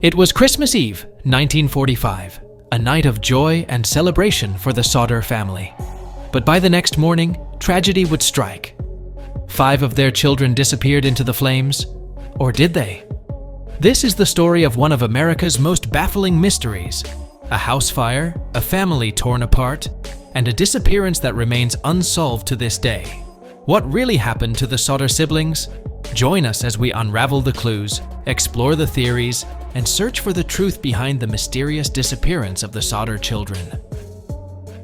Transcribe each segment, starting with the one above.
It was Christmas Eve, 1945, a night of joy and celebration for the Sodder family. But by the next morning, tragedy would strike. 5 of their children disappeared into the flames, or did they? This is the story of one of America's most baffling mysteries: a house fire, a family torn apart, and a disappearance that remains unsolved to this day. What really happened to the Sodder siblings? Join us as we unravel the clues, explore the theories, and search for the truth behind the mysterious disappearance of the Sodder children.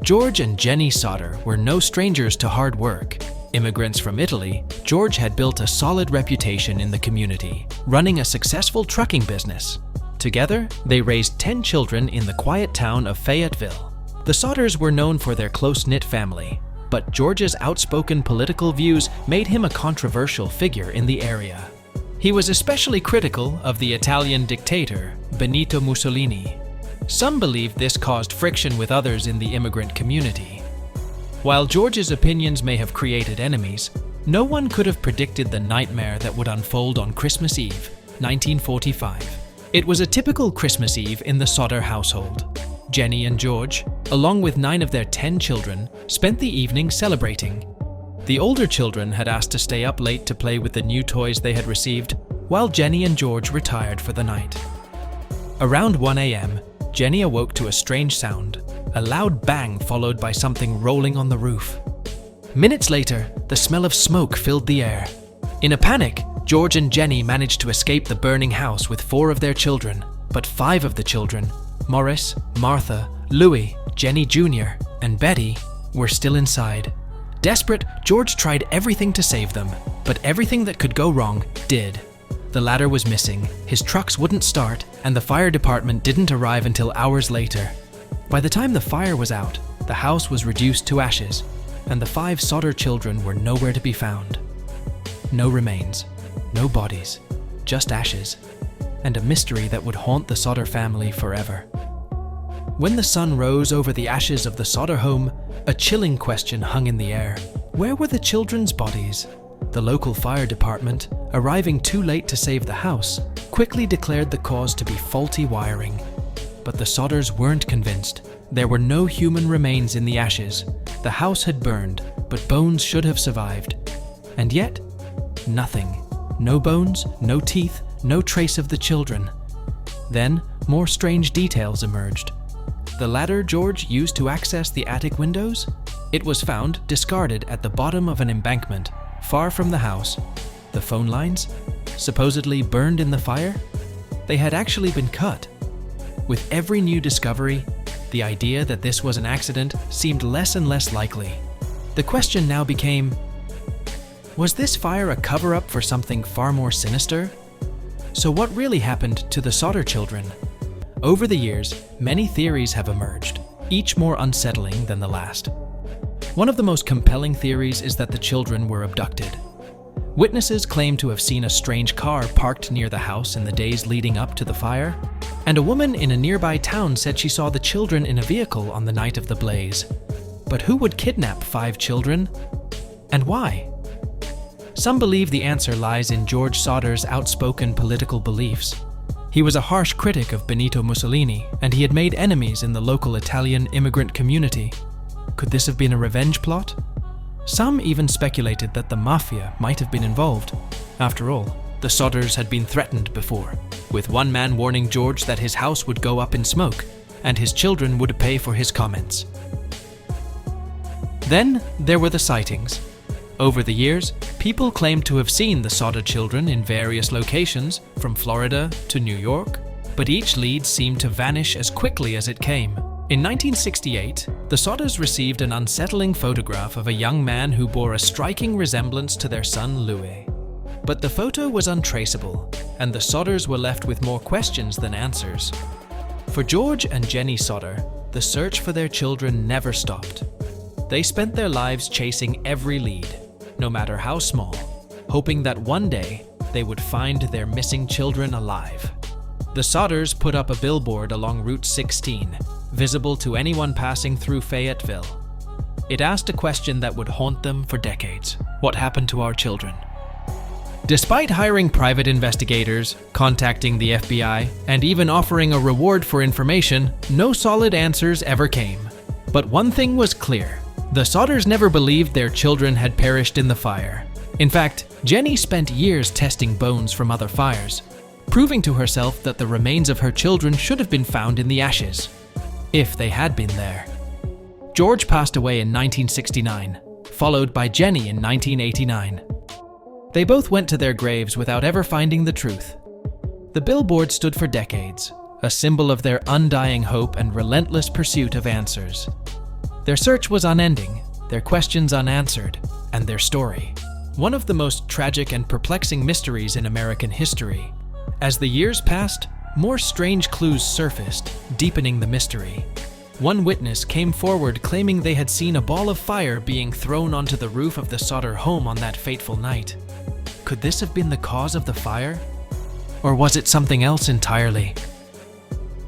George and Jenny Sodder were no strangers to hard work. Immigrants from Italy, George had built a solid reputation in the community, running a successful trucking business. Together, they raised 10 children in the quiet town of Fayetteville. The Sodders were known for their close-knit family, but George's outspoken political views made him a controversial figure in the area. He was especially critical of the Italian dictator, Benito Mussolini. Some believed this caused friction with others in the immigrant community. While George's opinions may have created enemies, no one could have predicted the nightmare that would unfold on Christmas Eve, 1945. It was a typical Christmas Eve in the Sodder household. Jenny and George, along with 9 of their 10 children, spent the evening celebrating. The older children had asked to stay up late to play with the new toys they had received, while Jenny and George retired for the night. Around 1 a.m., Jenny awoke to a strange sound, a loud bang followed by something rolling on the roof. Minutes later, the smell of smoke filled the air. In a panic, George and Jenny managed to escape the burning house with 4 of their children, but 5 of the children, Morris, Martha, Louis, Jenny Jr., and Betty, were still inside. Desperate, George tried everything to save them, but everything that could go wrong did. The ladder was missing, his trucks wouldn't start, and the fire department didn't arrive until hours later. By the time the fire was out, the house was reduced to ashes, and the 5 Sodder children were nowhere to be found. No remains, no bodies, just ashes, and a mystery that would haunt the Sodder family forever. When the sun rose over the ashes of the Sodder home, a chilling question hung in the air. Where were the children's bodies? The local fire department, arriving too late to save the house, quickly declared the cause to be faulty wiring. But the Sodders weren't convinced. There were no human remains in the ashes. The house had burned, but bones should have survived. And yet, nothing. No bones, no teeth, no trace of the children. Then, more strange details emerged. The ladder George used to access the attic windows? It was found discarded at the bottom of an embankment, far from the house. The phone lines? Supposedly burned in the fire? They had actually been cut. With every new discovery, the idea that this was an accident seemed less and less likely. The question now became, was this fire a cover-up for something far more sinister? So what really happened to the Sodder children? Over the years, many theories have emerged, each more unsettling than the last. One of the most compelling theories is that the children were abducted. Witnesses claim to have seen a strange car parked near the house in the days leading up to the fire, and a woman in a nearby town said she saw the children in a vehicle on the night of the blaze. But who would kidnap 5 children? And why? Some believe the answer lies in George Sodder's outspoken political beliefs. He was a harsh critic of Benito Mussolini, and he had made enemies in the local Italian immigrant community. Could this have been a revenge plot? Some even speculated that the mafia might have been involved. After all, the Sodders had been threatened before, with one man warning George that his house would go up in smoke, and his children would pay for his comments. Then there were the sightings. Over the years, people claimed to have seen the Sodder children in various locations, from Florida to New York, but each lead seemed to vanish as quickly as it came. In 1968, the Sodders received an unsettling photograph of a young man who bore a striking resemblance to their son Louis. But the photo was untraceable, and the Sodders were left with more questions than answers. For George and Jenny Sodder, the search for their children never stopped. They spent their lives chasing every lead, no matter how small, hoping that one day they would find their missing children alive. The Sodders put up a billboard along Route 16, visible to anyone passing through Fayetteville. It asked a question that would haunt them for decades. What happened to our children? Despite hiring private investigators, contacting the FBI, and even offering a reward for information, no solid answers ever came. But one thing was clear. The Sodders never believed their children had perished in the fire. In fact, Jenny spent years testing bones from other fires, proving to herself that the remains of her children should have been found in the ashes, if they had been there. George passed away in 1969, followed by Jenny in 1989. They both went to their graves without ever finding the truth. The billboard stood for decades, a symbol of their undying hope and relentless pursuit of answers. Their search was unending, their questions unanswered, and their story, one of the most tragic and perplexing mysteries in American history. As the years passed, more strange clues surfaced, deepening the mystery. One witness came forward claiming they had seen a ball of fire being thrown onto the roof of the Sodder home on that fateful night. Could this have been the cause of the fire? Or was it something else entirely?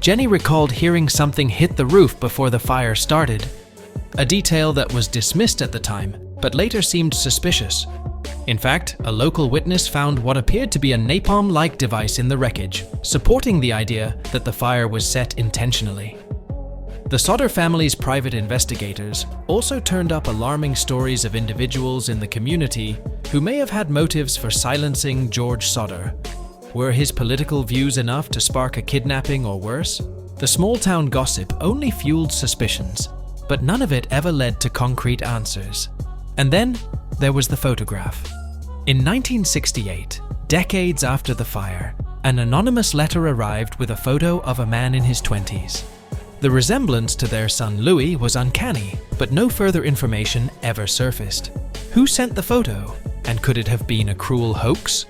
Jenny recalled hearing something hit the roof before the fire started, a detail that was dismissed at the time, but later seemed suspicious. In fact, a local witness found what appeared to be a napalm-like device in the wreckage, supporting the idea that the fire was set intentionally. The Sodder family's private investigators also turned up alarming stories of individuals in the community who may have had motives for silencing George Sodder. Were his political views enough to spark a kidnapping or worse? The small-town gossip only fueled suspicions, but none of it ever led to concrete answers. And then there was the photograph. In 1968, decades after the fire, an anonymous letter arrived with a photo of a man in his 20s. The resemblance to their son Louis was uncanny, but no further information ever surfaced. Who sent the photo? And could it have been a cruel hoax?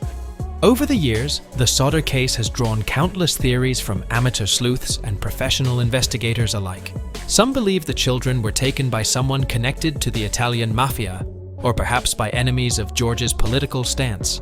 Over the years, the Sodder case has drawn countless theories from amateur sleuths and professional investigators alike. Some believe the children were taken by someone connected to the Italian mafia, or perhaps by enemies of George's political stance.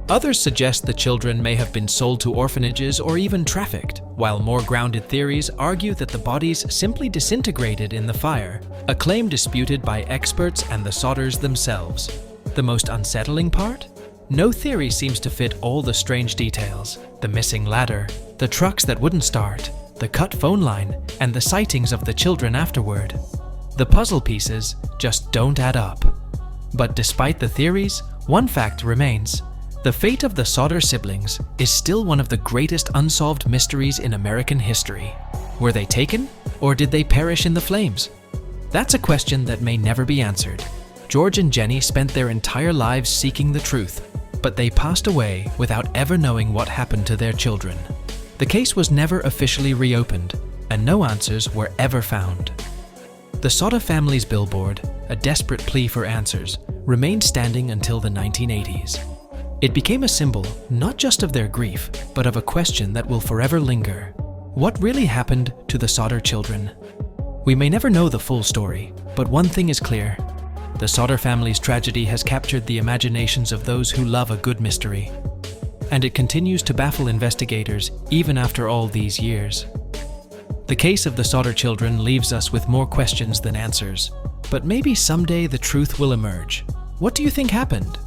Others suggest the children may have been sold to orphanages or even trafficked, while more grounded theories argue that the bodies simply disintegrated in the fire, a claim disputed by experts and the Sodders themselves. The most unsettling part? No theory seems to fit all the strange details. The missing ladder, the trucks that wouldn't start, the cut phone line, and the sightings of the children afterward. The puzzle pieces just don't add up. But despite the theories, one fact remains. The fate of the Sodder siblings is still one of the greatest unsolved mysteries in American history. Were they taken, or did they perish in the flames? That's a question that may never be answered. George and Jenny spent their entire lives seeking the truth, but they passed away without ever knowing what happened to their children. The case was never officially reopened, and no answers were ever found. The Sodder family's billboard, a desperate plea for answers, remained standing until the 1980s. It became a symbol not just of their grief, but of a question that will forever linger. What really happened to the Sodder children? We may never know the full story, but one thing is clear. The Sodder family's tragedy has captured the imaginations of those who love a good mystery. And it continues to baffle investigators even after all these years. The case of the Sodder children leaves us with more questions than answers, but maybe someday the truth will emerge. What do you think happened?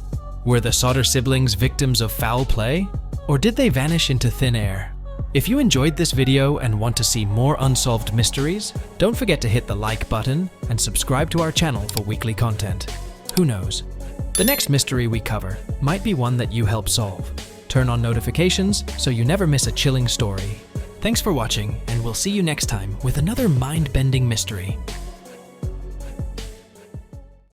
Were the Sodder siblings victims of foul play, or did they vanish into thin air? If you enjoyed this video and want to see more unsolved mysteries, don't forget to hit the like button and subscribe to our channel for weekly content. Who knows? The next mystery we cover might be one that you help solve. Turn on notifications so you never miss a chilling story. Thanks for watching, and we'll see you next time with another mind-bending mystery.